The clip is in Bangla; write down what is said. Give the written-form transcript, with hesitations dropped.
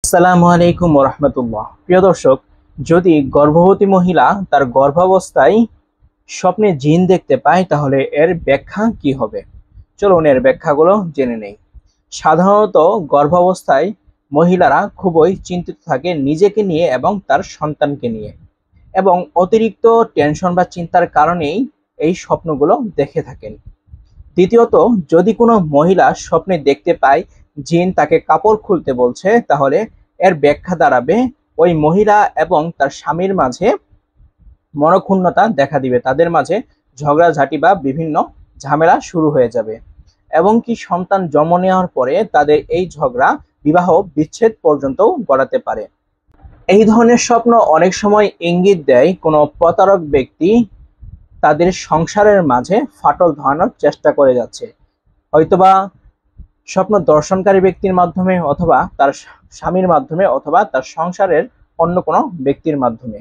আসসালামু আলাইকুম রহমতুল্লাহ। প্রিয় দর্শক, যদি গর্ভবতী মহিলা তার গর্ভাবস্থায় স্বপ্নে জিন দেখতে পায় তাহলে এর ব্যাখ্যা কি হবে? চলুন এর ব্যাখ্যাগুলো জেনে নেই। সাধারণত গর্ভাবস্থায় মহিলারা খুবই চিন্তিত থাকে নিজেকে নিয়ে এবং তার সন্তানকে নিয়ে, এবং অতিরিক্ত টেনশন বা চিন্তার কারণেই এই স্বপ্নগুলো দেখে থাকেন। দ্বিতীয়ত, যদি কোনো মহিলা স্বপ্নে দেখতে পায় জিন তাকে কাপড় খুলতে বলছে, তাহলে এর ব্যাখ্যা দাঁড়াবে ওই মহিলা এবং তার স্বামীর মাঝে মনক্ষুণ্ণতা দেখা দিবে, তাদের মাঝে ঝগড়াঝাটি বা বিভিন্ন ঝামেলা শুরু হয়ে যাবে, এবং কি সন্তান জন্ম নেওয়ার পরে তাদের এই ঝগড়া বিবাহ বিচ্ছেদ পর্যন্ত গড়াতে পারে। এই ধরনের স্বপ্ন অনেক সময় ইঙ্গিত দেয় কোনো প্রতারক ব্যক্তি তাদের সংসারের মাঝে ফাটল ধরানোর চেষ্টা করে যাচ্ছে, হয়তোবা স্বপ্ন দর্শনকারী ব্যক্তির মাধ্যমে, অথবা তার স্বামীর মাধ্যমে, অথবা তার সংসারের অন্য কোনো ব্যক্তির মাধ্যমে।